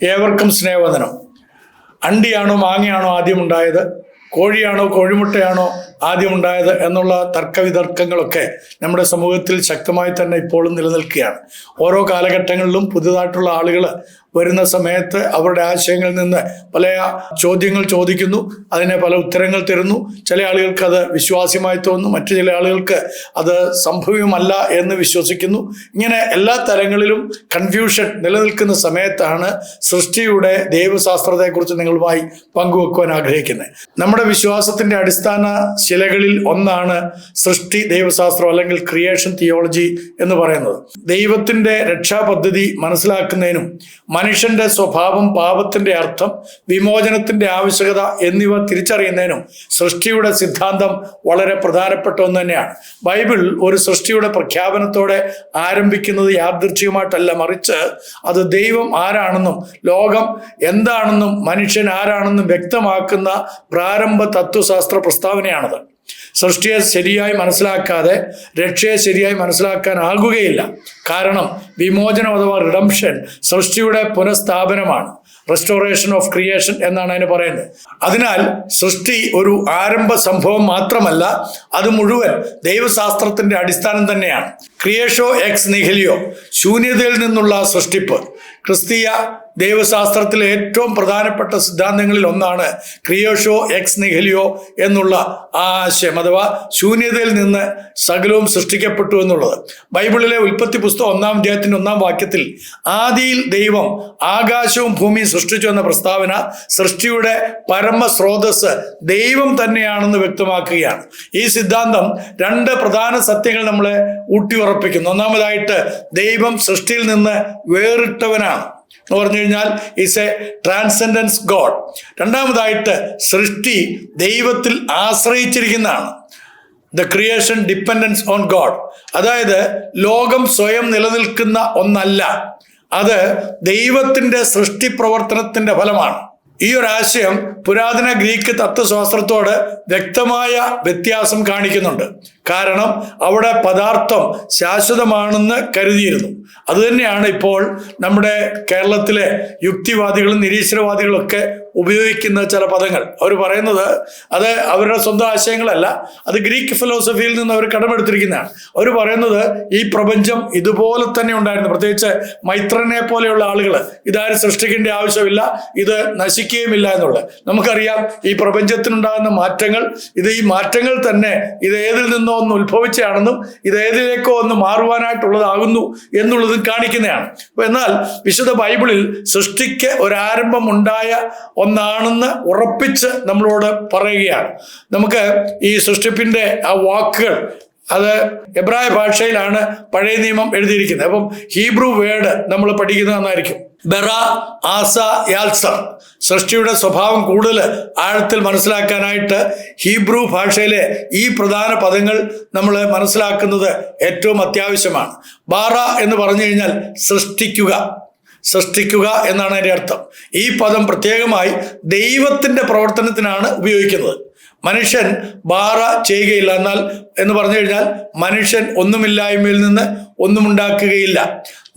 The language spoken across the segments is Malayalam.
ഏവർക്കും സ്നേഹവന്ദനം. അണ്ടിയാണോ മാങ്ങയാണോ ആദ്യം ഉണ്ടായത്, കോഴിയാണോ കോഴിമുട്ടയാണോ ആദ്യം ഉണ്ടായത് എന്നുള്ള തർക്കവിതർക്കങ്ങളൊക്കെ നമ്മുടെ സമൂഹത്തിൽ ശക്തമായി തന്നെ ഇപ്പോഴും നിലനിൽക്കുകയാണ്. ഓരോ കാലഘട്ടങ്ങളിലും പുതുതായിട്ടുള്ള ആളുകൾ വരുന്ന സമയത്ത് അവരുടെ ആശയങ്ങളിൽ നിന്ന് പല ചോദ്യങ്ങൾ ചോദിക്കുന്നു, അതിനെ പല ഉത്തരങ്ങൾ തരുന്നു. ചില ആളുകൾക്ക് അത് വിശ്വാസ്യമായി തോന്നുന്നു, മറ്റു ചില ആളുകൾക്ക് അത് സംഭവ്യമല്ല എന്ന് വിശ്വസിക്കുന്നു. ഇങ്ങനെ എല്ലാ തലങ്ങളിലും കൺഫ്യൂഷൻ നിലനിൽക്കുന്ന സമയത്താണ് സൃഷ്ടിയുടെ ദൈവശാസ്ത്രത്തെക്കുറിച്ച് നിങ്ങളുമായി പങ്കുവെക്കുവാൻ ആഗ്രഹിക്കുന്നത്. നമ്മുടെ വിശ്വാസത്തിന്റെ അടിസ്ഥാന ശിലകളിൽ ഒന്നാണ് സൃഷ്ടി ദൈവശാസ്ത്രം അല്ലെങ്കിൽ ക്രിയേഷൻ തിയോളജി എന്ന് പറയുന്നത്. ദൈവത്തിന്റെ രക്ഷാപദ്ധതി മനസ്സിലാക്കുന്നതിനും മനുഷ്യന്റെ സ്വഭാവം, പാപത്തിന്റെ അർത്ഥം, വിമോചനത്തിന്റെ ആവശ്യകത എന്നിവ തിരിച്ചറിയുന്നതിനും സൃഷ്ടിയുടെ സിദ്ധാന്തം വളരെ പ്രധാനപ്പെട്ട ഒന്ന് തന്നെയാണ്. ബൈബിൾ ഒരു സൃഷ്ടിയുടെ പ്രഖ്യാപനത്തോടെ ആരംഭിക്കുന്നത് യാദൃച്ഛികമായിട്ടല്ല, മറിച്ച് അത് ദൈവം ആരാണെന്നും ലോകം എന്താണെന്നും മനുഷ്യൻ ആരാണെന്നും വ്യക്തമാക്കുന്ന പ്രാരംഭ തത്വശാസ്ത്ര പ്രസ്താവനയാണത്. സൃഷ്ടിയെ ശരിയായി മനസ്സിലാക്കാതെ രക്ഷയെ ശരിയായി മനസ്സിലാക്കാനാകുകയില്ല. കാരണം വിമോചനം അഥവാ റിഡംഷൻ സൃഷ്ടിയുടെ പുനഃസ്ഥാപനമാണ്. റെസ്റ്റോറേഷൻ ഓഫ് ക്രിയേഷൻ എന്നാണ് അതിന് പറയുന്നത്. അതിനാൽ സൃഷ്ടി ഒരു ആരംഭ സംഭവം മാത്രമല്ല, അത് മുഴുവൻ ദൈവശാസ്ത്രത്തിന്റെ അടിസ്ഥാനം തന്നെയാണ്. ക്രിയേഷോ എക്സ് നിഹിലിയോ, ശൂന്യതയിൽ നിന്നുള്ള സൃഷ്ടിപ്പ്. ക്രിസ്തീയ ദൈവശാസ്ത്രത്തിലെ ഏറ്റവും പ്രധാനപ്പെട്ട സിദ്ധാന്തങ്ങളിൽ ഒന്നാണ് ക്രിയേഷോ എക്സ് നിഹിലിയോ എന്നുള്ള ആശയം, അഥവാ ശൂന്യതയിൽ നിന്ന് സകലവും സൃഷ്ടിക്കപ്പെട്ടു എന്നുള്ളത്. ബൈബിളിലെ ഉൽപ്പത്തി പുസ്തകം 1-ാം അധ്യായത്തിന്റെ 1-ാം വാക്യത്തിൽ ആദിയിൽ ദൈവം ആകാശവും ഭൂമിയും സൃഷ്ടിച്ചു എന്ന പ്രസ്താവന സൃഷ്ടിയുടെ പരമസ്രോതസ് ദൈവം തന്നെയാണെന്ന് വ്യക്തമാക്കുകയാണ്. ഈ സിദ്ധാന്തം രണ്ട് പ്രധാന സത്യങ്ങൾ നമ്മളെ ഊട്ടിയുറപ്പിക്കുന്നു. ഒന്നാമതായിട്ട്, ദൈവം സൃഷ്ടിയിൽ നിന്ന് വേറിട്ടവനാണ് എന്ന് പറഞ്ഞു കഴിഞ്ഞാൽ ഈസ് എ ട്രാൻസെൻഡൻസ് ഗോഡ്. രണ്ടാമതായിട്ട്, സൃഷ്ടി ദൈവത്തിൽ ആശ്രയിച്ചിരിക്കുന്നതാണ്. The creation dependence on God. അതായത് ലോകം സ്വയം നിലനിൽക്കുന്ന ഒന്നല്ല, അത് ദൈവത്തിന്റെ സൃഷ്ടി പ്രവർത്തനത്തിന്റെ ഫലമാണ്. ഈ ഒരു ആശയം പുരാതന ഗ്രീക്ക് തത്വശാസ്ത്രത്തോട് വ്യക്തമായ വ്യത്യാസം കാണിക്കുന്നുണ്ട്. കാരണം അവിടെ പദാർത്ഥം ശാശ്വതമാണെന്ന് കരുതിയിരുന്നു. അതുതന്നെയാണ് ഇപ്പോൾ നമ്മുടെ കേരളത്തിലെ യുക്തിവാദികളും നിരീശ്വരവാദികളും ഒക്കെ ഉപയോഗിക്കുന്ന ചില പദങ്ങൾ. അവർ പറയുന്നത് അത് അവരുടെ സ്വന്തം ആശയങ്ങളല്ല, അത് ഗ്രീക്ക് ഫിലോസഫിയിൽ നിന്ന് അവർ കടമെടുത്തിരിക്കുന്നതാണ്. അവർ പറയുന്നത് ഈ പ്രപഞ്ചം ഇതുപോലെ തന്നെ ഉണ്ടായിരുന്നു. പ്രത്യേകിച്ച് മൈത്രനെ പോലെയുള്ള ആളുകൾ ഇതാരും സൃഷ്ടിക്കേണ്ട ആവശ്യമില്ല, ഇത് നശിക്കുകയുമില്ല എന്നുള്ളത്. നമുക്കറിയാം ഈ പ്രപഞ്ചത്തിനുണ്ടാകുന്ന മാറ്റങ്ങൾ, ഈ മാറ്റങ്ങൾ തന്നെ ഇത് ഏതിൽ നിന്നോ ഒന്ന് ഉത്ഭവിച്ചാണെന്നും ഇത് ഏതിലേക്കോ ഒന്ന് മാറുവാനായിട്ടുള്ളതാകുന്നു എന്നുള്ളതും കാണിക്കുന്നതാണ്. എന്നാൽ വിശുദ്ധ ബൈബിളിൽ സൃഷ്ടിക്ക് ഒരാരംഭം ഉണ്ടായ ഒന്നാണെന്ന് ഉറപ്പിച്ച് നമ്മളോട് പറയുകയാണ്. നമുക്ക് ഈ സൃഷ്ടിപ്പിന്റെ ആ വാക്കുകൾ അത് എബ്രായ ഭാഷയിലാണ് പഴയ നിയമം എഴുതിയിരിക്കുന്നത്. അപ്പം ഹീബ്രു വേർഡ് നമ്മൾ പഠിക്കുന്നതെന്നായിരിക്കും. ബെറ, ആസ, യാൽസർ. സൃഷ്ടിയുടെ സ്വഭാവം കൂടുതൽ ആഴത്തിൽ മനസ്സിലാക്കാനായിട്ട് ഹീബ്രു ഭാഷയിലെ ഈ പ്രധാന പദങ്ങൾ നമ്മൾ മനസ്സിലാക്കുന്നത് ഏറ്റവും അത്യാവശ്യമാണ്. ബാറ എന്ന് പറഞ്ഞു കഴിഞ്ഞാൽ സൃഷ്ടിക്കുക എന്നാണ് അതിൻ്റെ അർത്ഥം. ഈ പദം പ്രത്യേകമായി ദൈവത്തിന്റെ പ്രവർത്തനത്തിനാണ് ഉപയോഗിക്കുന്നത്. മനുഷ്യൻ ബാറ ചെയ്യുകയില്ല എന്നാൽ എന്ന് പറഞ്ഞു കഴിഞ്ഞാൽ മനുഷ്യൻ ഒന്നുമില്ലായ്മയിൽ നിന്ന് ഒന്നും ഉണ്ടാക്കുകയില്ല.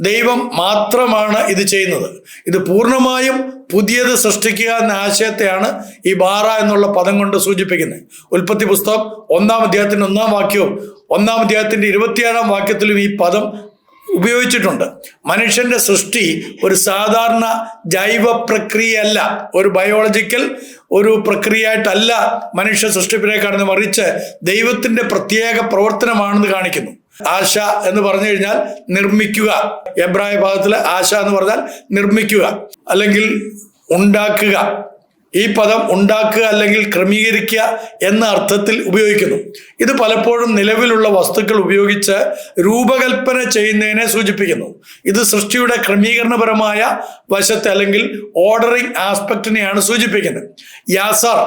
ദൈവം മാത്രമാണ് ഇത് ചെയ്യുന്നത്. ഇത് പൂർണ്ണമായും പുതിയത് സൃഷ്ടിക്കുക എന്ന ആശയത്തെയാണ് ഈ ബാറ എന്നുള്ള പദം കൊണ്ട് സൂചിപ്പിക്കുന്നത്. ഉൽപ്പത്തി പുസ്തകം 1-ാം അധ്യായത്തിന്റെ 1-ാം വാക്യവും 1-ാം അധ്യായത്തിന്റെ 27-ാം വാക്യത്തിലും ഈ പദം ഉപയോഗിച്ചിട്ടുണ്ട്. മനുഷ്യന്റെ സൃഷ്ടി ഒരു സാധാരണ ജൈവ പ്രക്രിയയല്ല, ഒരു ബയോളജിക്കൽ ഒരു പ്രക്രിയയായിട്ടല്ല മനുഷ്യ സൃഷ്ടിപ്പിനെ കാണുന്നത്, മറിച്ച് ദൈവത്തിന്റെ പ്രത്യേക പ്രവർത്തനമാണെന്ന് കാണിക്കുന്നു. ആശ എന്ന് പറഞ്ഞു കഴിഞ്ഞാൽ നിർമ്മിക്കുക. എബ്രായ ഭാഗത്തിലെ ആശ എന്ന് പറഞ്ഞാൽ നിർമ്മിക്കുക അല്ലെങ്കിൽ ഉണ്ടാക്കുക. ഈ പദം ഉണ്ടാക്കുക അല്ലെങ്കിൽ ക്രമീകരിക്കുക എന്ന അർത്ഥത്തിൽ ഉപയോഗിക്കുന്നു. ഇത് പലപ്പോഴും നിലവിലുള്ള വസ്തുക്കൾ ഉപയോഗിച്ച് രൂപകൽപ്പന ചെയ്യുന്നതിനെ സൂചിപ്പിക്കുന്നു. ഇത് സൃഷ്ടിയുടെ ക്രമീകരണപരമായ വശത്തെ അല്ലെങ്കിൽ ഓർഡറിംഗ് ആസ്പെക്റ്റിനെയാണ് സൂചിപ്പിക്കുന്നത്. യാസർ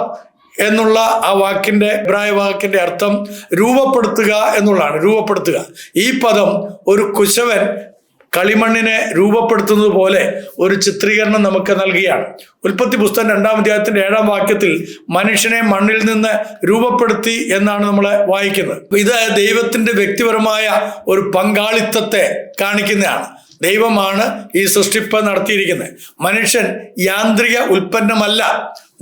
എന്നുള്ള ആ വാക്കിന്റെ എബ്രായ വാക്കിന്റെ അർത്ഥം രൂപപ്പെടുത്തുക എന്നുള്ളതാണ്. രൂപപ്പെടുത്തുക. ഈ പദം ഒരു കുശവൻ കളിമണ്ണിനെ രൂപപ്പെടുത്തുന്നത് പോലെ ഒരു ചിത്രീകരണം നമുക്ക് നൽകുകയാണ്. ഉൽപ്പത്തി പുസ്തകം 2-ാം അധ്യായത്തിന്റെ 7-ാം വാക്യത്തിൽ മനുഷ്യനെ മണ്ണിൽ നിന്ന് രൂപപ്പെടുത്തി എന്നാണ് നമ്മൾ വായിക്കുന്നത്. ഇത് ദൈവത്തിന്റെ വ്യക്തിപരമായ ഒരു പങ്കാളിത്തത്തെ കാണിക്കുന്നതാണ്. ദൈവമാണ് ഈ സൃഷ്ടിപ്പ് നടത്തിയിരിക്കുന്നത്. മനുഷ്യൻ യാന്ത്രിക ഉൽപ്പന്നമല്ല,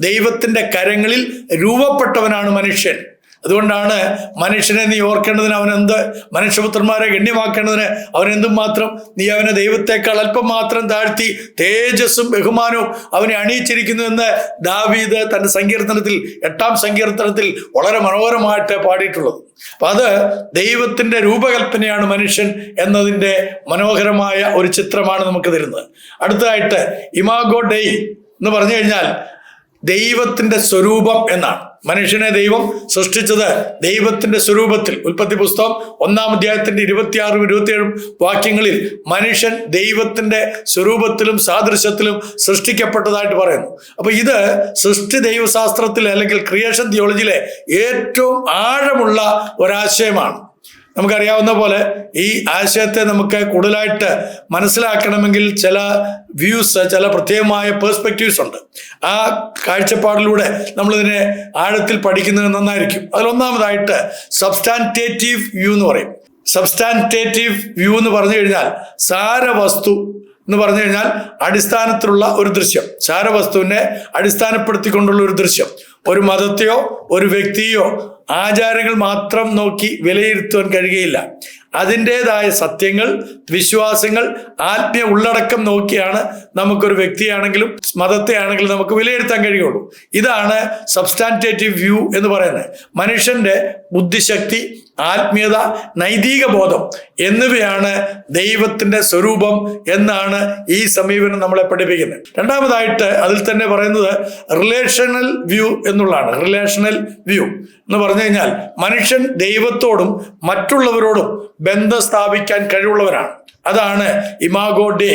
ദൈവത്തിന്റെ കരങ്ങളിൽ രൂപപ്പെട്ടവനാണ് മനുഷ്യൻ. അതുകൊണ്ടാണ് മനുഷ്യനെ നീ ഓർക്കേണ്ടതിന് അവനെന്ത്, മനുഷ്യപുത്രന്മാരെ ഗണ്യമാക്കേണ്ടതിന് അവനെന്തും മാത്രം നീ അവനെ ദൈവത്തെക്കാൾ അല്പം മാത്രം താഴ്ത്തി തേജസ്സും ബഹുമാനവും അവനെ അണിയിച്ചിരിക്കുന്നു എന്ന് ദാവീദ് തന്റെ സങ്കീർത്തനത്തിൽ 8-ാം സങ്കീർത്തനത്തിൽ വളരെ മനോഹരമായിട്ട് പാടിയിട്ടുള്ളത്. അപ്പൊ അത് ദൈവത്തിന്റെ രൂപകൽപ്പനയാണ് മനുഷ്യൻ എന്നതിൻ്റെ മനോഹരമായ ഒരു ചിത്രമാണ് നമുക്ക് തരുന്നത്. അടുത്തതായിട്ട് ഇമാഗോ ഡെയ് എന്ന് പറഞ്ഞു കഴിഞ്ഞാൽ ദൈവത്തിന്റെ സ്വരൂപം എന്നാണ്. മനുഷ്യനെ ദൈവം സൃഷ്ടിച്ചത് ദൈവത്തിന്റെ സ്വരൂപത്തിൽ. ഉൽപ്പത്തി പുസ്തകം 1-ാം അധ്യായത്തിന്റെ 26-27 വാക്യങ്ങളിൽ മനുഷ്യൻ ദൈവത്തിന്റെ സ്വരൂപത്തിലും സാദൃശ്യത്തിലും സൃഷ്ടിക്കപ്പെട്ടതായിട്ട് പറയുന്നു. അപ്പൊ ഇത് സൃഷ്ടി ദൈവശാസ്ത്രത്തിലെ അല്ലെങ്കിൽ ക്രിയേഷൻ തിയോളജിയിലെ ഏറ്റവും ആഴമുള്ള ഒരാശയമാണ്. നമുക്കറിയാവുന്ന പോലെ ഈ ആശയത്തെ നമുക്ക് കൂടുതലായിട്ട് മനസ്സിലാക്കണമെങ്കിൽ ചില വ്യൂസ്, ചില പ്രത്യേകമായ പേഴ്സ്പെക്റ്റീവ്സ് ഉണ്ട്. ആ കാഴ്ചപ്പാടിലൂടെ നമ്മളിതിനെ ആഴത്തിൽ പഠിക്കുന്നത് നന്നായിരിക്കും. അതിലൊന്നാമതായിട്ട് സബ്സ്റ്റാൻറ്റേറ്റീവ് വ്യൂ എന്ന് പറയും. സബ്സ്റ്റാൻറ്റേറ്റീവ് വ്യൂ എന്ന് പറഞ്ഞു കഴിഞ്ഞാൽ സാരവസ്തു എന്ന് പറഞ്ഞു കഴിഞ്ഞാൽ അടിസ്ഥാനത്തിലുള്ള ഒരു ദൃശ്യം, സാരവസ്തുവിനെ അടിസ്ഥാനപ്പെടുത്തിക്കൊണ്ടുള്ള ഒരു ദൃശ്യം. ഒരു മതത്തെയോ ഒരു വ്യക്തിയോ ആചാരങ്ങൾ മാത്രം നോക്കി വിലയിരുത്തുവാൻ കഴിയുകയില്ല. അതിൻ്റെതായ സത്യങ്ങൾ, വിശ്വാസങ്ങൾ, ആത്മീയ ഉള്ളടക്കം നോക്കിയാണ് നമുക്കൊരു വ്യക്തിയാണെങ്കിലും മതത്തെ ആണെങ്കിലും നമുക്ക് വിലയിരുത്താൻ കഴിയുള്ളൂ. ഇതാണ് സബ്സ്റ്റാൻറ്റേറ്റീവ് വ്യൂ എന്ന് പറയുന്നത്. മനുഷ്യന്റെ ബുദ്ധിശക്തി, ആത്മീയത, നൈതിക ബോധം എന്നിവയാണ് ദൈവത്തിന്റെ സ്വരൂപം എന്നാണ് ഈ സമീപനം നമ്മളെ പഠിപ്പിക്കുന്നത്. രണ്ടാമതായിട്ട് അതിൽ തന്നെ പറയുന്നത് റിലേഷണൽ വ്യൂ എന്നുള്ളതാണ്. റിലേഷണൽ വ്യൂ എന്ന് പറഞ്ഞു കഴിഞ്ഞാൽ മനുഷ്യൻ ദൈവത്തോടും മറ്റുള്ളവരോടും ബന്ധം സ്ഥാപിക്കാൻ കഴിവുള്ളവരാണ്. അതാണ് ഇമാഗോ ഡേ.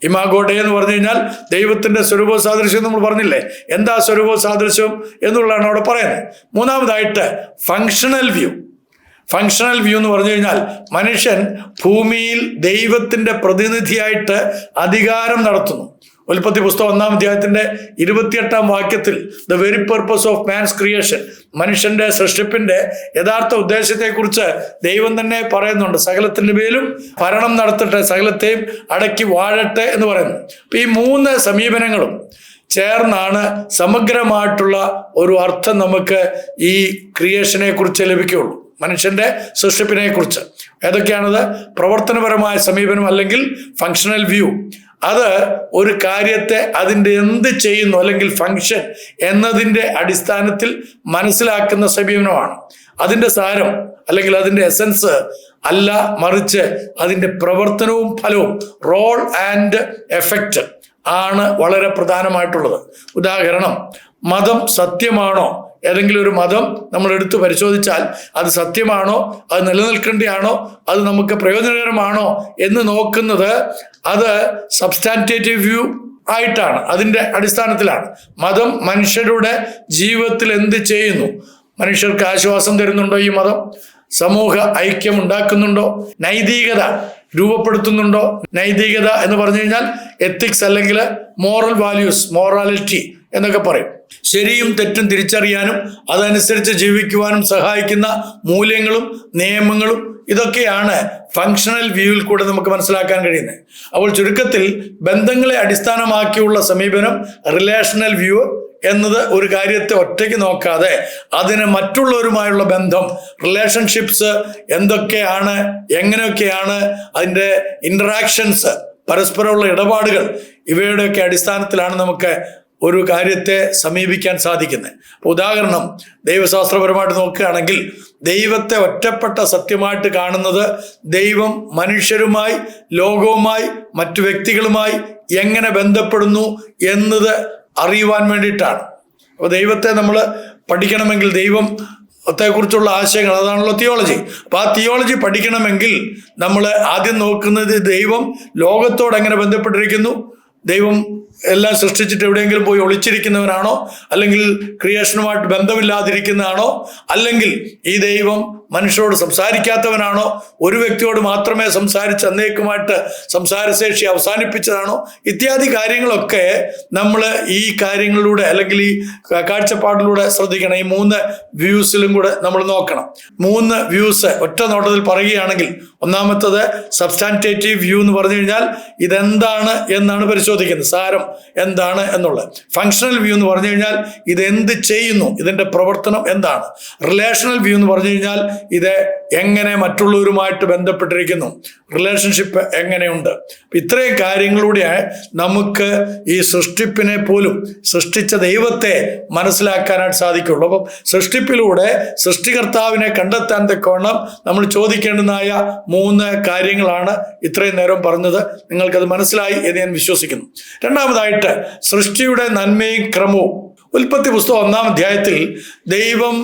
ഇമാഗോ ഡേ എന്ന് പറഞ്ഞു കഴിഞ്ഞാൽ ദൈവത്തിന്റെ സ്വരൂപ സാദൃശ്യം നമ്മൾ പറഞ്ഞില്ലേ, എന്താ സ്വരൂപ സാദൃശ്യം എന്നുള്ളതാണ് അവിടെ പറയുന്നത്. മൂന്നാമതായിട്ട് ഫങ്ഷണൽ വ്യൂ. ഫങ്ഷണൽ വ്യൂ എന്ന് പറഞ്ഞു കഴിഞ്ഞാൽ മനുഷ്യൻ ഭൂമിയിൽ ദൈവത്തിന്റെ പ്രതിനിധിയായിട്ട് അധികാരം നടത്തുന്നു. ഉൽപ്പത്തി പുസ്തകം 1-ാം അധ്യായത്തിന്റെ 28-ാം വാക്യത്തിൽ the very purpose of man's creation, മനുഷ്യന്റെ സൃഷ്ടിപ്പിന്റെ യഥാർത്ഥ ഉദ്ദേശത്തെക്കുറിച്ച് ദൈവം തന്നെ പറയുന്നുണ്ട്. സകലത്തിന്റെ മേലും ഭരണം നടത്തട്ടെ, സകലത്തെയും അടക്കി വാഴട്ടെ എന്ന് പറയുന്നു. അപ്പൊ ഈ 3 സമീപനങ്ങളും ചേർന്നാണ് സമഗ്രമായിട്ടുള്ള ഒരു അർത്ഥം നമുക്ക് ഈ ക്രിയേഷനെ കുറിച്ച് ലഭിക്കുകയുള്ളൂ, മനുഷ്യന്റെ സൃഷ്ടിപ്പിനെ കുറിച്ച്. ഏതൊക്കെയാണത്? പ്രവർത്തനപരമായ സമീപനം അല്ലെങ്കിൽ ഫങ്ഷണൽ വ്യൂ. അത് ഒരു കാര്യത്തെ അതിൻ്റെ എന്ത് ചെയ്യുന്നു അല്ലെങ്കിൽ ഫങ്ഷൻ എന്നതിൻ്റെ അടിസ്ഥാനത്തിൽ മനസ്സിലാക്കുന്ന സമീപനമാണ്. അതിൻ്റെ സാരം അല്ലെങ്കിൽ അതിൻ്റെ എസൻസ് അല്ല, മറിച്ച് അതിൻ്റെ പ്രവർത്തനവും ഫലവും, റോൾ ആൻഡ് എഫക്റ്റ് ആണ് വളരെ പ്രധാനമായിട്ടുള്ളത്. ഉദാഹരണം, മതം സത്യമാണോ? ഏതെങ്കിലും ഒരു മതം നമ്മൾ എടുത്ത് പരിശോധിച്ചാൽ അത് സത്യമാണോ, അത് നിലനിൽക്കേണ്ടതാണോ, അത് നമുക്ക് പ്രയോജനകരമാണോ എന്ന് നോക്കുന്നത് അത് സബ്സ്റ്റാൻറ്റേറ്റീവ് വ്യൂ ആയിട്ടാണ്, അതിൻ്റെ അടിസ്ഥാനത്തിലാണ്. മതം മനുഷ്യരുടെ ജീവിതത്തിൽ എന്ത് ചെയ്യുന്നു? മനുഷ്യർക്ക് ആശ്വാസം തരുന്നുണ്ടോ ഈ മതം? സമൂഹ ഐക്യം ഉണ്ടാക്കുന്നുണ്ടോ? നൈതികത രൂപപ്പെടുത്തുന്നുണ്ടോ? നൈതികത എന്ന് പറഞ്ഞു കഴിഞ്ഞാൽ എത്തിക്സ് അല്ലെങ്കിൽ മോറൽ വാല്യൂസ്, മോറാലിറ്റി എന്നൊക്കെ പറയും. ശരിയും തെറ്റും തിരിച്ചറിയാനും അതനുസരിച്ച് ജീവിക്കുവാനും സഹായിക്കുന്ന മൂല്യങ്ങളും നിയമങ്ങളും ഇതൊക്കെയാണ് ഫങ്ഷണൽ വ്യൂവിൽ കൂടെ നമുക്ക് മനസ്സിലാക്കാൻ കഴിയുന്നത്. അപ്പോൾ ചുരുക്കത്തിൽ ബന്ധങ്ങളെ അടിസ്ഥാനമാക്കിയുള്ള സമീപനം റിലേഷണൽ വ്യൂ എന്നത് ഒരു കാര്യത്തെ ഒറ്റയ്ക്ക് നോക്കാതെ അതിന് മറ്റുള്ളവരുമായുള്ള ബന്ധം, റിലേഷൻഷിപ്സ് എന്തൊക്കെയാണ്, എങ്ങനെയൊക്കെയാണ് അതിൻ്റെ ഇൻറ്ററാക്ഷൻസ്, പരസ്പരമുള്ള ഇടപാടുകൾ, ഇവയുടെയൊക്കെ അടിസ്ഥാനത്തിലാണ് നമുക്ക് ഒരു കാര്യത്തെ സമീപിക്കാൻ സാധിക്കുന്നത്. ഉദാഹരണം, ദൈവശാസ്ത്രപരമായിട്ട് നോക്കുകയാണെങ്കിൽ ദൈവത്തെ ഒറ്റപ്പെട്ട സത്യമായിട്ട് കാണുന്നത് ദൈവം മനുഷ്യരുമായി, ലോകവുമായി, മറ്റു വ്യക്തികളുമായി എങ്ങനെ ബന്ധപ്പെടുന്നു എന്നത് അറിയുവാൻ വേണ്ടിയിട്ടാണ്. അപ്പോൾ ദൈവത്തെ നമ്മൾ പഠിക്കണമെങ്കിൽ, ദൈവത്തെക്കുറിച്ചുള്ള ആശയങ്ങൾ, അതാണല്ലോ തിയോളജി. അപ്പോൾ ആ തിയോളജി പഠിക്കണമെങ്കിൽ നമ്മൾ ആദ്യം നോക്കുന്നത് ദൈവം ലോകത്തോട് എങ്ങനെ ബന്ധപ്പെട്ടിരിക്കുന്നു, ദൈവം എല്ലാം സൃഷ്ടിച്ചിട്ട് എവിടെയെങ്കിലും പോയി ഒളിച്ചിരിക്കുന്നവനാണോ, അല്ലെങ്കിൽ ക്രിയേഷനുമായിട്ട് ബന്ധമില്ലാതിരിക്കുന്നതാണോ, അല്ലെങ്കിൽ ഈ ദൈവം മനുഷ്യരോട് സംസാരിക്കാത്തവനാണോ? ഒരു വ്യക്തിയോട് മാത്രമേ സംസാരിച്ച് എന്നേക്കുമായിട്ട് സംസാരശേഷി അവസാനിപ്പിച്ചതാണോ? ഇത്യാദി കാര്യങ്ങളൊക്കെ നമ്മൾ ഈ കാര്യങ്ങളിലൂടെ അല്ലെങ്കിൽ ഈ കാഴ്ചപ്പാടിലൂടെ ശ്രദ്ധിക്കണം. ഈ 3 വ്യൂസിലും കൂടെ നമ്മൾ നോക്കണം. 3 വ്യൂസ് ഒറ്റ നോട്ടത്തിൽ പറയുകയാണെങ്കിൽ, ഒന്നാമത്തത് സബ്സ്റ്റാൻറ്റേറ്റീവ് വ്യൂ എന്ന് പറഞ്ഞു കഴിഞ്ഞാൽ ഇതെന്താണ് എന്നാണ് പരിശോധിക്കുന്നത്, സാരം എന്താണ് എന്നുള്ളത്. ഫങ്ഷണൽ വ്യൂ എന്ന് പറഞ്ഞു കഴിഞ്ഞാൽ ഇതെന്ത് ചെയ്യുന്നു, ഇതിന്റെ പ്രവർത്തനം എന്താണ്. റിലേഷണൽ വ്യൂ എന്ന് പറഞ്ഞു കഴിഞ്ഞാൽ ഇത് എങ്ങനെ മറ്റുള്ളവരുമായിട്ട് ബന്ധപ്പെട്ടിരിക്കുന്നു, റിലേഷൻഷിപ്പ് എങ്ങനെയുണ്ട്. ഇത്രയും കാര്യങ്ങളിലൂടെ നമുക്ക് ഈ സൃഷ്ടിപ്പിനെ പോലും സൃഷ്ടിച്ച ദൈവത്തെ മനസ്സിലാക്കാനായിട്ട് സാധിക്കുള്ളൂ. അപ്പം സൃഷ്ടിപ്പിലൂടെ സൃഷ്ടികർത്താവിനെ കണ്ടെത്താൻ തക്കവണ്ണം നമ്മൾ ചോദിക്കേണ്ടതായ 3 കാര്യങ്ങളാണ് ഇത്രയും നേരം പറഞ്ഞത്. നിങ്ങൾക്കത് മനസ്സിലായി എന്ന് ഞാൻ വിശ്വസിക്കുന്നു. രണ്ടാമതായിട്ട് സൃഷ്ടിയുടെ നന്മയും ക്രമവും. ഉൽപ്പത്തി പുസ്തകം 1-ാം അധ്യായത്തിൽ ദൈവം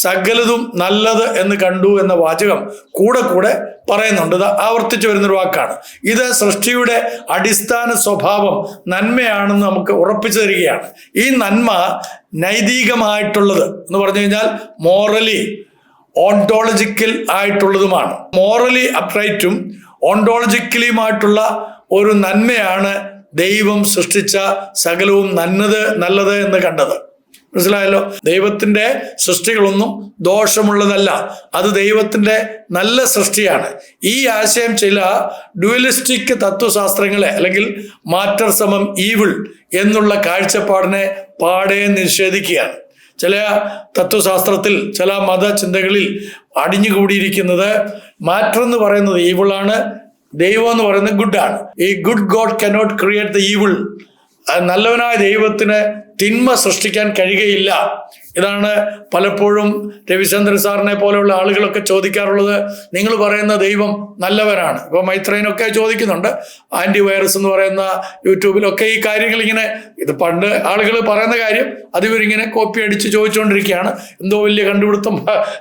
സകലതും നല്ലത് എന്ന് കണ്ടു എന്ന വാചകം കൂടെ പറയുന്നുണ്ട്. ഇത് ആവർത്തിച്ചു വരുന്നൊരു വാക്കാണ്. ഇത് സൃഷ്ടിയുടെ അടിസ്ഥാന സ്വഭാവം നന്മയാണെന്ന് നമുക്ക് ഉറപ്പിച്ചു തരികയാണ്. ഈ നന്മ നൈതികമായിട്ടുള്ളത് എന്ന് പറഞ്ഞു കഴിഞ്ഞാൽ മോറലി ഓണ്ടോളജിക്കൽ ആയിട്ടുള്ളതുമാണ്. മോറലി അപ്രൈറ്റും ഓണ്ടോളജിക്കലിയുമായിട്ടുള്ള ഒരു നന്മയാണ് ദൈവം സൃഷ്ടിച്ച സകലവും നല്ലത് എന്ന് കണ്ടത്. മനസ്സിലായല്ലോ? ദൈവത്തിന്റെ സൃഷ്ടികളൊന്നും ദോഷമുള്ളതല്ല, അത് ദൈവത്തിന്റെ നല്ല സൃഷ്ടിയാണ്. ഈ ആശയം ചില ഡ്യുവലിസ്റ്റിക് തത്വശാസ്ത്രങ്ങളെ അല്ലെങ്കിൽ മാറ്റർ സമം ഈവിൾ എന്നുള്ള കാഴ്ചപ്പാടിനെ പാടെ നിഷേധിക്കുകയാണ്. ചില തത്വശാസ്ത്രത്തിൽ, ചില മതചിന്തകളിൽ അടിഞ്ഞുകൂടിയിരിക്കുന്നത് മാറ്റർ എന്ന് പറയുന്നത് ഈവിളാണ്, ദൈവം എന്ന് പറയുന്നത് ഗുഡാണ്. ഈ good God cannot create the evil. നല്ലവനായ ദൈവത്തിന് തിന്മ സൃഷ്ടിക്കാൻ കഴിയുകയില്ല. ഇതാണ് പലപ്പോഴും രവിചന്ദ്രൻ സാറിനെ പോലെയുള്ള ആളുകളൊക്കെ ചോദിക്കാറുള്ളത്. നിങ്ങൾ പറയുന്ന ദൈവം നല്ലവനാണ്. ഇപ്പൊ മൈത്രേനൊക്കെ ചോദിക്കുന്നുണ്ട്. ആന്റി വൈറസ് എന്ന് പറയുന്ന യൂട്യൂബിലൊക്കെ ഈ കാര്യങ്ങൾ ഇങ്ങനെ, ഇത് പണ്ട് ആളുകൾ പറയുന്ന കാര്യം അത് ഇവരിങ്ങനെ കോപ്പി അടിച്ച് ചോദിച്ചുകൊണ്ടിരിക്കുകയാണ്. എന്തോ വലിയ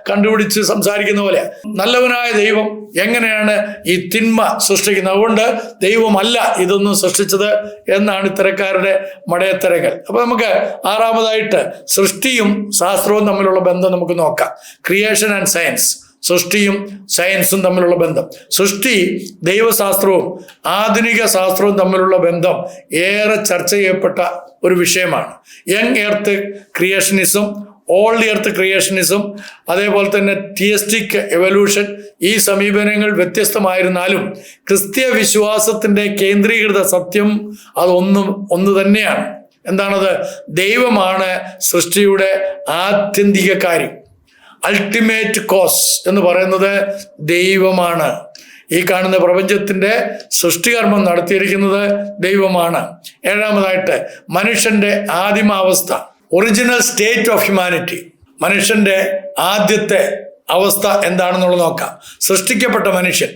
കണ്ടുപിടിച്ച് സംസാരിക്കുന്ന പോലെ. നല്ലവനായ ദൈവം എങ്ങനെയാണ് ഈ തിന്മ സൃഷ്ടിക്കുന്നത്? അതുകൊണ്ട് ദൈവമല്ല ഇതൊന്നും സൃഷ്ടിച്ചത് എന്നാണ് ഇത്തരക്കാരുടെ മടയത്തരങ്ങൾ. അപ്പൊ നമുക്ക് 6-ാമതായിട്ട് സൃഷ്ടിയും ശാസ്ത്രവും തമ്മിലുള്ള ബന്ധം നമുക്ക് നോക്കാം. Creation and science. സൃഷ്ടിയും സയൻസും തമ്മിലുള്ള ബന്ധം. സൃഷ്ടി, ദൈവശാസ്ത്രവും ആധുനിക ശാസ്ത്രവും തമ്മിലുള്ള ബന്ധം ഏറെ ചർച്ച ചെയ്യപ്പെട്ട ഒരു വിഷയമാണ്. Young earth creationism, old earth creationism, അതേപോലെ തന്നെ തിയസ്റ്റിക് എവല്യൂഷൻ. ഈ സമീപനങ്ങൾ വ്യത്യസ്തമായിരുന്നാലും ക്രിസ്തീയ വിശ്വാസത്തിന്റെ കേന്ദ്രീകൃത സത്യം ഒന്ന് തന്നെയാണ്. എന്താണത്? ദൈവമാണ് സൃഷ്ടിയുടെ ആത്യന്തിക കാര്യം. അൾട്ടിമേറ്റ് കോസ് എന്ന് പറയുന്നത് ദൈവമാണ്. ഈ കാണുന്ന പ്രപഞ്ചത്തിന്റെ സൃഷ്ടികർമ്മം നടത്തിയിരിക്കുന്നത് ദൈവമാണ്. 7-ാമതായിട്ട് മനുഷ്യന്റെ ആദിമാവസ്ഥ, ഒറിജിനൽ സ്റ്റേറ്റ് ഓഫ് ഹ്യൂമാനിറ്റി. മനുഷ്യന്റെ ആദ്യത്തെ അവസ്ഥ എന്താണെന്നുള്ളത് നോക്കാം. സൃഷ്ടിക്കപ്പെട്ട മനുഷ്യൻ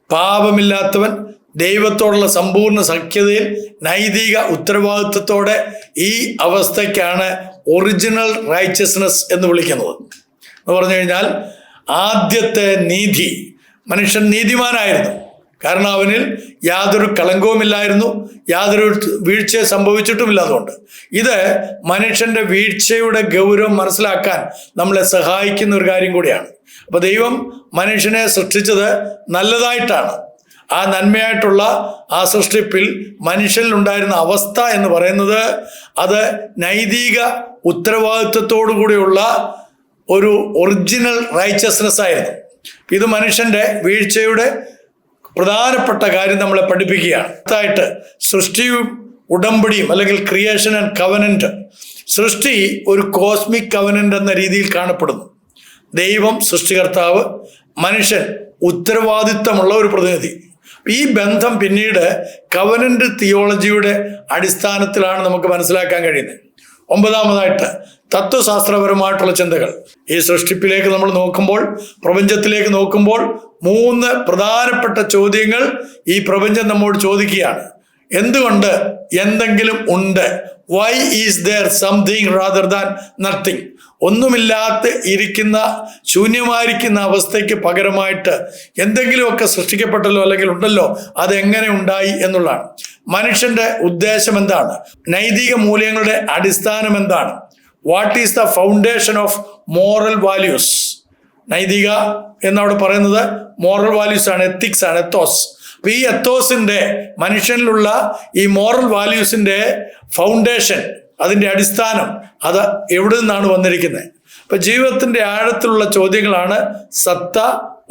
പാപമില്ലാത്തവൻ, ദൈവത്തോടുള്ള സമ്പൂർണ്ണ സഖ്യതയിൽ നൈതിക ഉത്തരവാദിത്വത്തോടെ. ഈ അവസ്ഥയ്ക്കാണ് ഒറിജിനൽ റൈച്ചസ്നെസ് എന്ന് വിളിക്കുന്നത്. എന്ന് പറഞ്ഞു കഴിഞ്ഞാൽ ആദ്യത്തെ നീതി. മനുഷ്യൻ നീതിമാനായിരുന്നു, കാരണം അവനിൽ യാതൊരു കളങ്കവുമില്ലായിരുന്നു, യാതൊരു വീഴ്ച സംഭവിച്ചിട്ടുമില്ല. അതുകൊണ്ട് ഇത് മനുഷ്യന്റെ വീഴ്ചയുടെ ഗൗരവം മനസ്സിലാക്കാൻ നമ്മളെ സഹായിക്കുന്ന ഒരു കാര്യം കൂടിയാണ്. അപ്പൊ ദൈവം മനുഷ്യനെ സൃഷ്ടിച്ചത് നല്ലതായിട്ടാണ്. ആ നന്മയായിട്ടുള്ള ആ സൃഷ്ടിപ്പിൽ മനുഷ്യനിൽ ഉണ്ടായിരുന്ന അവസ്ഥ എന്ന് പറയുന്നത് അത് നൈതിക ഉത്തരവാദിത്വത്തോടു കൂടിയുള്ള ഒരു ഒറിജിനൽ റൈച്ചസ്നെസ് ആയിരുന്നു. ഇത് മനുഷ്യന്റെ വീഴ്ചയുടെ പ്രധാനപ്പെട്ട കാര്യം നമ്മളെ പഠിപ്പിക്കുകയാണ്. അടുത്തായിട്ട് സൃഷ്ടിയും ഉടമ്പടിയും അല്ലെങ്കിൽ ക്രിയേഷൻ ആൻഡ് കവനന്റ്. സൃഷ്ടി ഒരു കോസ്മിക് കവനന്റ് എന്ന രീതിയിൽ കാണപ്പെടുന്നു. ദൈവം സൃഷ്ടികർത്താവ്, മനുഷ്യൻ ഉത്തരവാദിത്തമുള്ള ഒരു പ്രതിനിധി. ഈ ബന്ധം പിന്നീട് കവനന്റ് തിയോളജിയുടെ അടിസ്ഥാനത്തിലാണ് നമുക്ക് മനസ്സിലാക്കാൻ കഴിയുന്നത്. 9-ാമതായിട്ട് തത്വശാസ്ത്രപരമായിട്ടുള്ള ചിന്തകൾ. ഈ സൃഷ്ടിപ്പിലേക്ക് നമ്മൾ നോക്കുമ്പോൾ, പ്രപഞ്ചത്തിലേക്ക് നോക്കുമ്പോൾ 3 പ്രധാനപ്പെട്ട ചോദ്യങ്ങൾ ഈ പ്രപഞ്ചം നമ്മോട് ചോദിക്കുകയാണ്. എന്തുകൊണ്ട് എന്തെങ്കിലും ഉണ്ട്? Why is there something rather than nothing? ഒന്നുമില്ലാത്ത ഇരിക്കുന്ന, ശൂന്യമായിരിക്കുന്ന അവസ്ഥയ്ക്ക് പകരമായിട്ട് എന്തെങ്കിലുമൊക്കെ സൃഷ്ടിക്കപ്പെട്ടല്ലോ അല്ലെങ്കിൽ ഉണ്ടല്ലോ, അതെങ്ങനെ ഉണ്ടായി എന്നുള്ളതാണ്. മനുഷ്യന്റെ ഉദ്ദേശം എന്താണ്? നൈതിക മൂല്യങ്ങളുടെ അടിസ്ഥാനം എന്താണ്? What is the foundation of moral values? നൈതിക എന്നവിടെ പറയുന്നത് മോറൽ വാല്യൂസ് ആണ്, എത്തിക്സ് ആണ്, എത്തോസ്. അപ്പൊ ഈ എത്തോസിന്റെ, മനുഷ്യനിലുള്ള ഈ മോറൽ വാല്യൂസിന്റെ ഫൗണ്ടേഷൻ, അതിന്റെ അടിസ്ഥാനം, അത് എവിടെ നിന്നാണ് വന്നിരിക്കുന്നത്? അപ്പൊ ജീവിതത്തിന്റെ ആഴത്തിലുള്ള ചോദ്യങ്ങളാണ് സത്ത,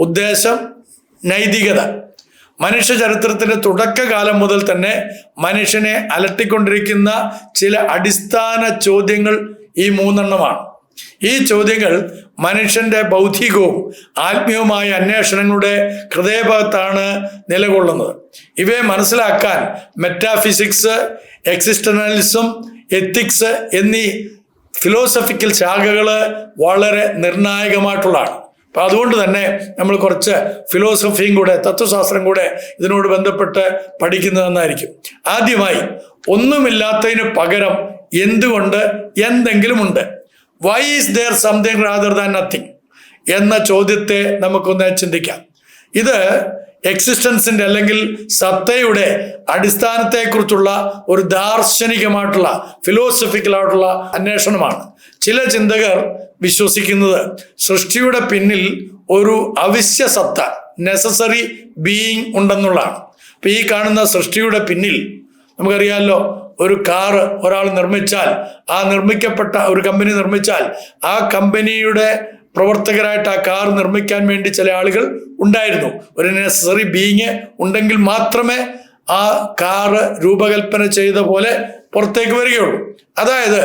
ഉദ്ദേശം, നൈതികത. മനുഷ്യ ചരിത്രത്തിന്റെ തുടക്കകാലം മുതൽ തന്നെ മനുഷ്യനെ അലട്ടിക്കൊണ്ടിരിക്കുന്ന ചില അടിസ്ഥാന ചോദ്യങ്ങൾ ഈ മൂന്നെണ്ണമാണ്. ഈ ചോദ്യങ്ങൾ മനുഷ്യന്റെ ബൗദ്ധികവും ആത്മീയവുമായ അന്വേഷണങ്ങളുടെ ഹൃദയഭാഗത്താണ് നിലകൊള്ളുന്നത്. ഇവയെ മനസ്സിലാക്കാൻ മെറ്റാഫിസിക്സ്, എക്സിസ്റ്റൻഷ്യലിസം, എത്തിക്സ് എന്നീ ഫിലോസഫിക്കൽ ശാഖകൾ വളരെ നിർണായകമായിട്ടുള്ളതാണ്. അപ്പൊ അതുകൊണ്ട് തന്നെ നമ്മൾ കുറച്ച് ഫിലോസഫിയും കൂടെ, തത്വശാസ്ത്രം കൂടെ ഇതിനോട് ബന്ധപ്പെട്ട് പഠിക്കുന്നതെന്നായിരിക്കും. ആദ്യമായി, ഒന്നുമില്ലാത്തതിന് പകരം എന്തുകൊണ്ട് എന്തെങ്കിലും ഉണ്ട്? Why is there something rather than nothing എന്ന ചോദ്യത്തെ നമുക്കൊന്ന് ചിന്തിക്കാം. ഇത് എക്സിസ്റ്റൻസിന്റെ അല്ലെങ്കിൽ സത്തയുടെ അടിസ്ഥാനത്തെക്കുറിച്ചുള്ള ഒരു ദാർശനികമായിട്ടുള്ള, ഫിലോസഫിക്കലായിട്ടുള്ള അന്വേഷണമാണ്. ചില ചിന്തകർ വിശ്വസിക്കുന്നത് സൃഷ്ടിയുടെ പിന്നിൽ ഒരു അവശ്യ സത്ത, നെസസറി ബീയിങ് ഉണ്ടെന്നുള്ളതാണ്. അപ്പൊ ഈ കാണുന്ന സൃഷ്ടിയുടെ പിന്നിൽ നമുക്കറിയാമല്ലോ, ഒരു കാറ് ഒരാൾ നിർമ്മിച്ചാൽ, ആ നിർമ്മിക്കപ്പെട്ട ഒരു കമ്പനി നിർമ്മിച്ചാൽ, ആ കമ്പനിയുടെ പ്രവർത്തകരായിട്ട് ആ കാർ നിർമ്മിക്കാൻ വേണ്ടി ചില ആളുകൾ ഉണ്ടായിരുന്നു. ഒരു നെസസറി ബീയിങ് ഉണ്ടെങ്കിൽ മാത്രമേ ആ കാറ് രൂപകൽപ്പന ചെയ്ത പോലെ പുറത്തേക്ക് വരികയുള്ളൂ. അതായത്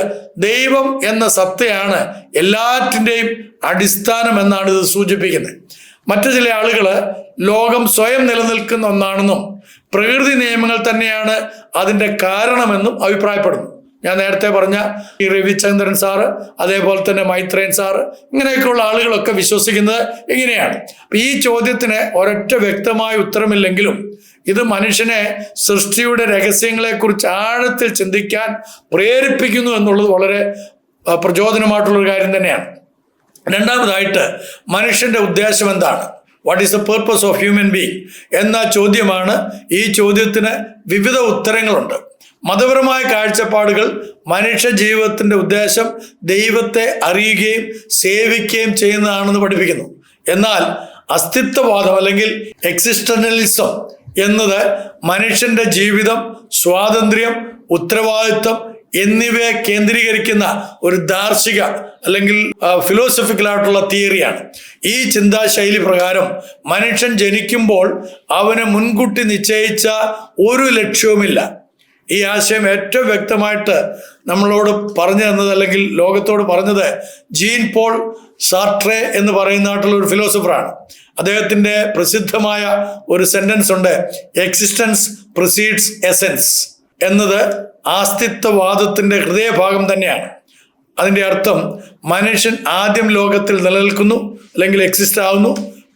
ദൈവം എന്ന സത്തയാണ് എല്ലാറ്റിൻ്റെയും അടിസ്ഥാനം എന്നാണ് ഇത് സൂചിപ്പിക്കുന്നത്. മറ്റു ചില ആളുകൾ ലോകം സ്വയം നിലനിൽക്കുന്ന ഒന്നാണെന്നും പ്രകൃതി നിയമങ്ങൾ തന്നെയാണ് അതിൻ്റെ കാരണമെന്നും അഭിപ്രായപ്പെടുന്നു. ഞാൻ നേരത്തെ പറഞ്ഞ ഈ രവിചന്ദ്രൻ സാറ്, അതേപോലെ തന്നെ മൈത്രേയൻ സാറ്, ഇങ്ങനെയൊക്കെയുള്ള ആളുകളൊക്കെ വിശ്വസിക്കുന്നത് ഇങ്ങനെയാണ്. ഈ ചോദ്യത്തിന് ഒരൊറ്റ വ്യക്തമായ ഉത്തരമില്ലെങ്കിലും ഇത് മനുഷ്യനെ സൃഷ്ടിയുടെ രഹസ്യങ്ങളെക്കുറിച്ച് ആഴത്തിൽ ചിന്തിക്കാൻ പ്രേരിപ്പിക്കുന്നു എന്നുള്ളത് വളരെ പ്രചോദനമായിട്ടുള്ളൊരു കാര്യം തന്നെയാണ്. രണ്ടാമതായിട്ട്, മനുഷ്യന്റെ ഉദ്ദേശം എന്താണ്? What is the purpose of human being എന്ന ചോദ്യമാണ്. ഈ ചോദ്യത്തിന് വിവിധ ഉത്തരങ്ങളുണ്ട്. മതപരമായ കാഴ്ചപ്പാടുകൾ മനുഷ്യ ജീവിതത്തിന്റെ ഉദ്ദേശം ദൈവത്തെ അറിയുകയും സേവിക്കുകയും ചെയ്യുന്നതാണെന്ന് പഠിപ്പിക്കുന്നു. എന്നാൽ അസ്തിത്വവാദം അല്ലെങ്കിൽ എക്സിസ്റ്റൻഷ്യലിസം എന്നത് മനുഷ്യന്റെ ജീവിതം, സ്വാതന്ത്ര്യം, ഉത്തരവാദിത്വം എന്നിവയെ കേന്ദ്രീകരിക്കുന്ന ഒരു ദാർശനിക അല്ലെങ്കിൽ ഫിലോസഫിക്കലായിട്ടുള്ള തിയറിയാണ്. ഈ ചിന്താശൈലി പ്രകാരം മനുഷ്യൻ ജനിക്കുമ്പോൾ അവന് മുൻകൂട്ടി നിശ്ചയിച്ച ഒരു ലക്ഷ്യവുമില്ല. ഈ ആശയം ഏറ്റവും വ്യക്തമായിട്ട് നമ്മളോട് പറഞ്ഞു തന്നത്, അല്ലെങ്കിൽ ലോകത്തോട് പറഞ്ഞത്, ജീൻ പോൾ സാർട്രെ എന്ന് പറയുന്നതായിട്ടുള്ള ഒരു ഫിലോസഫറാണ്. അദ്ദേഹത്തിന്റെ പ്രസിദ്ധമായ ഒരു സെന്റൻസ് ഉണ്ട്, എക്സിസ്റ്റൻസ് പ്രിസീഡ്സ് എസെൻസ് എന്നത് ആസ്തിത്വവാദത്തിന്റെ ഹൃദയഭാഗം തന്നെയാണ്. അതിന്റെ അർത്ഥം മനുഷ്യൻ ആദ്യം ലോകത്തിൽ നിലനിൽക്കുന്നു അല്ലെങ്കിൽ എക്സിസ്റ്റ് ആവുന്നു,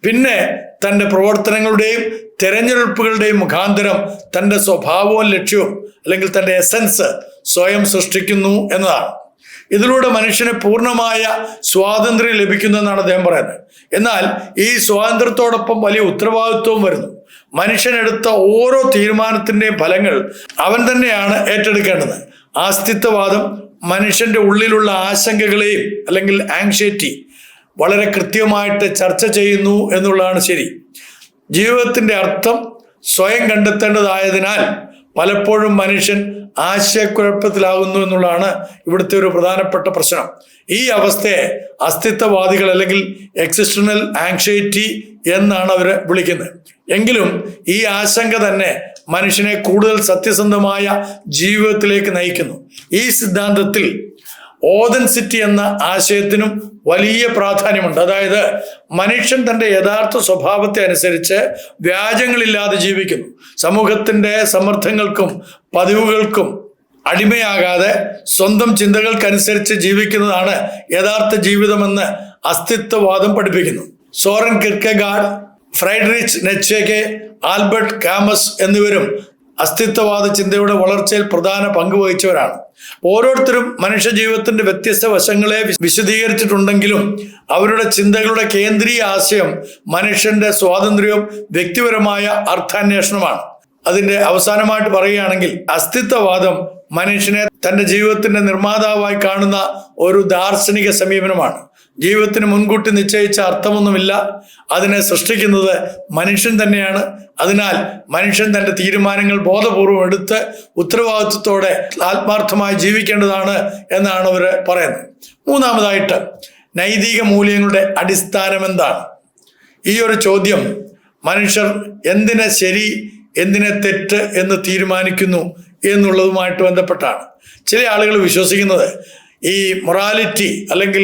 പിന്നെ തൻ്റെ പ്രവർത്തനങ്ങളുടെയും തെരഞ്ഞെടുപ്പുകളുടെയും മുഖാന്തരം തൻ്റെ സ്വഭാവവും ലക്ഷ്യവും അല്ലെങ്കിൽ തൻ്റെ എസൻസ് സ്വയം സൃഷ്ടിക്കുന്നു എന്നതാണ്. ഇതിലൂടെ മനുഷ്യന് പൂർണ്ണമായ സ്വാതന്ത്ര്യം ലഭിക്കുന്നു എന്നാണ് അദ്ദേഹം പറയുന്നത്. എന്നാൽ ഈ സ്വാതന്ത്ര്യത്തോടൊപ്പം വലിയ ഉത്തരവാദിത്വവും വരുന്നു. മനുഷ്യനെടുത്ത ഓരോ തീരുമാനത്തിൻ്റെയും ഫലങ്ങൾ അവൻ തന്നെയാണ് ഏറ്റെടുക്കേണ്ടത്. ആസ്തിത്വവാദം മനുഷ്യന്റെ ഉള്ളിലുള്ള ആശങ്കകളെയും അല്ലെങ്കിൽ ആങ്സൈറ്റി വളരെ കൃത്യമായിട്ട് ചർച്ച ചെയ്യുന്നു എന്നുള്ളതാണ് ശരി. ജീവിതത്തിന്റെ അർത്ഥം സ്വയം കണ്ടെത്തേണ്ടതായതിനാൽ പലപ്പോഴും മനുഷ്യൻ ആശയക്കുഴപ്പത്തിലാകുന്നു എന്നുള്ളതാണ് ഇവിടുത്തെ ഒരു പ്രധാനപ്പെട്ട പ്രശ്നം. ഈ അവസ്ഥയെ അസ്തിത്വവാദികൾ അല്ലെങ്കിൽ എക്സിസ്റ്റൻഷ്യൽ ആങ്സൈറ്റി എന്നാണ് അവർ വിളിക്കുന്നത്. എങ്കിലും ഈ ആശങ്ക തന്നെ മനുഷ്യനെ കൂടുതൽ സത്യസന്ധമായ ജീവിതത്തിലേക്ക് നയിക്കുന്നു. ഈ സിദ്ധാന്തത്തിൽ ഓതൻസിറ്റി എന്ന ആശയത്തിനും വലിയ പ്രാധാന്യമുണ്ട്. അതായത് മനുഷ്യൻ തൻ്റെ യഥാർത്ഥ സ്വഭാവത്തെ അനുസരിച്ച് വ്യാജങ്ങളില്ലാതെ ജീവിക്കുന്നു. സമൂഹത്തിൻ്റെ സമ്മർദ്ദങ്ങൾക്കും പതിവുകൾക്കും അടിമയാകാതെ സ്വന്തം ചിന്തകൾക്കനുസരിച്ച് ജീവിക്കുന്നതാണ് യഥാർത്ഥ ജീവിതമെന്ന് അസ്തിത്വവാദം പഠിപ്പിക്കുന്നു. സോറൻ കിർക്കെഗാർഡ്, ഫ്രൈഡറിച്ച് നെറ്റ്ഷെ, ആൽബർട്ട് കാമസ് എന്നിവരും അസ്തിത്വവാദ ചിന്തയുടെ വളർച്ചയിൽ പ്രധാന പങ്ക് വഹിച്ചവരാണ്. ഓരോരുത്തരും മനുഷ്യ ജീവിതത്തിന്റെ വ്യത്യസ്ത വശങ്ങളെ വിശദീകരിച്ചിട്ടുണ്ടെങ്കിലും അവരുടെ ചിന്തകളുടെ കേന്ദ്രീയ ആശയം മനുഷ്യന്റെ സ്വാതന്ത്ര്യവും വ്യക്തിപരമായ അർത്ഥാന്വേഷണമാണ്. അതിന്റെ അവസാനമായിട്ട് പറയുകയാണെങ്കിൽ അസ്തിത്വവാദം മനുഷ്യനെ തന്റെ ജീവിതത്തിന്റെ നിർമ്മാതാവായി കാണുന്ന ഒരു ദാർശനിക സമീപനമാണ്. ജീവിതത്തിന് മുൻകൂട്ടി നിശ്ചയിച്ച അർത്ഥമൊന്നുമില്ല. അതിനെ സൃഷ്ടിക്കുന്നത് മനുഷ്യൻ തന്നെയാണ്. അതിനാൽ മനുഷ്യൻ തൻ്റെ തീരുമാനങ്ങൾ ബോധപൂർവം എടുത്ത് ഉത്തരവാദിത്വത്തോടെ ആത്മാർത്ഥമായി ജീവിക്കേണ്ടതാണ് എന്നാണ് അവർ പറയുന്നത്. മൂന്നാമതായിട്ട്, നൈതിക മൂല്യങ്ങളുടെ അടിസ്ഥാനം എന്താണ്? ഈ ഒരു ചോദ്യം മനുഷ്യർ എന്തിനെ ശരി എന്തിനെ തെറ്റ് എന്ന് തീരുമാനിക്കുന്നു എന്നുള്ളതുമായിട്ട് ബന്ധപ്പെട്ടാണ്. ചില ആളുകൾ വിശ്വസിക്കുന്നത് ഈ മൊറാലിറ്റി അല്ലെങ്കിൽ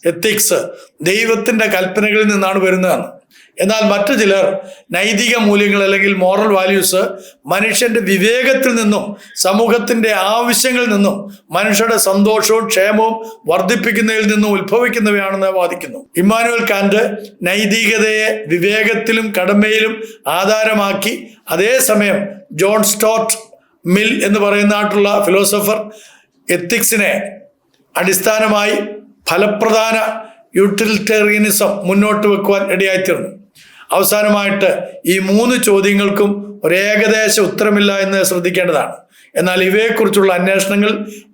എത്തിക്സ് ദൈവത്തിൻ്റെ കൽപ്പനകളിൽ നിന്നാണ് വരുന്നതെന്ന്. എന്നാൽ മറ്റു ചിലർ നൈതിക മൂല്യങ്ങൾ അല്ലെങ്കിൽ മോറൽ വാല്യൂസ് മനുഷ്യന്റെ വിവേകത്തിൽ നിന്നും സമൂഹത്തിന്റെ ആവശ്യങ്ങളിൽ നിന്നും മനുഷ്യരുടെ സന്തോഷവും ക്ഷേമവും വർദ്ധിപ്പിക്കുന്നതിൽ നിന്നും ഉത്ഭവിക്കുന്നവയാണെന്ന് വാദിക്കുന്നു. ഇമ്മാനുവൽ കാന്റ് നൈതികതയെ വിവേകത്തിലും കടമയിലും ആധാരമാക്കി, അതേസമയം ജോൺ സ്റ്റോർട്ട് മിൽ എന്ന് പറയുന്നതായിട്ടുള്ള ഫിലോസഫർ എത്തിക്സിനെ അടിസ്ഥാനമായി ഫലപ്രധാന യൂട്ടിലിറ്റേറിയനിസം മുന്നോട്ട് വെക്കുവാൻ ഇടയായിത്തീർന്നു. അവസാനമായിട്ട് ഈ 3 ചോദ്യങ്ങൾക്കും ഒരു ഏകദേശ ഉത്തരമില്ല എന്ന് ശ്രദ്ധിക്കേണ്ടതാണ്. എന്നാൽ ഇവയെക്കുറിച്ചുള്ള അന്വേഷണങ്ങൾ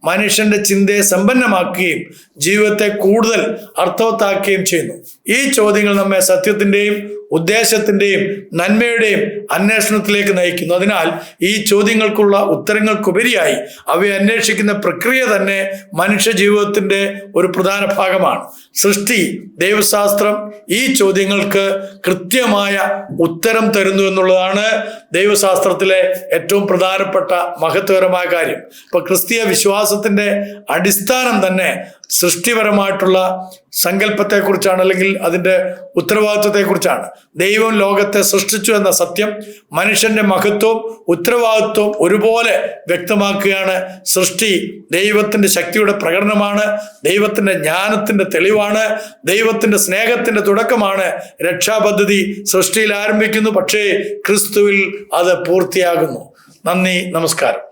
മനുഷ്യന്റെ ചിന്തയെ സമ്പന്നമാക്കുകയും ജീവിതത്തെ കൂടുതൽ അർത്ഥവത്താക്കുകയും ചെയ്യുന്നു. ഈ ചോദ്യങ്ങൾ നമ്മെ സത്യത്തിന്റെയും ഉദ്ദേശത്തിന്റെയും നന്മയുടെയും അന്വേഷണത്തിലേക്ക് നയിക്കുന്നു. അതിനാൽ ഈ ചോദ്യങ്ങൾക്കുള്ള ഉത്തരങ്ങൾക്കുപരിയായി അവയെ അന്വേഷിക്കുന്ന പ്രക്രിയ തന്നെ മനുഷ്യ ജീവിതത്തിന്റെ ഒരു പ്രധാന ഭാഗമാണ്. സൃഷ്ടി, ദൈവശാസ്ത്രം ഈ ചോദ്യങ്ങൾക്ക് കൃത്യമായ ഉത്തരം തരുന്നു എന്നുള്ളതാണ് ദൈവശാസ്ത്രത്തിലെ ഏറ്റവും പ്രധാനപ്പെട്ട മഹത്വകരമായ കാര്യം. ഇപ്പൊ ക്രിസ്തീയ വിശ്വാസത്തിന്റെ അടിസ്ഥാനം തന്നെ സൃഷ്ടിപരമായിട്ടുള്ള സങ്കല്പത്തെക്കുറിച്ചാണ്, അല്ലെങ്കിൽ അതിൻ്റെ ഉത്തരവാദിത്വത്തെക്കുറിച്ചാണ്. ദൈവം ലോകത്തെ സൃഷ്ടിച്ചു എന്ന സത്യം മനുഷ്യന്റെ മഹത്വവും ഉത്തരവാദിത്വവും ഒരുപോലെ വ്യക്തമാക്കുകയാണ്. സൃഷ്ടി ദൈവത്തിന്റെ ശക്തിയുടെ പ്രകടനമാണ്, ദൈവത്തിന്റെ ജ്ഞാനത്തിന്റെ തെളിവാണ്, ദൈവത്തിന്റെ സ്നേഹത്തിന്റെ തുടക്കമാണ്. രക്ഷാപദ്ധതി സൃഷ്ടിയിൽ ആരംഭിക്കുന്നു, പക്ഷേ ക്രിസ്തുവിൽ അത് പൂർത്തിയാകുന്നു. നന്ദി, നമസ്കാരം.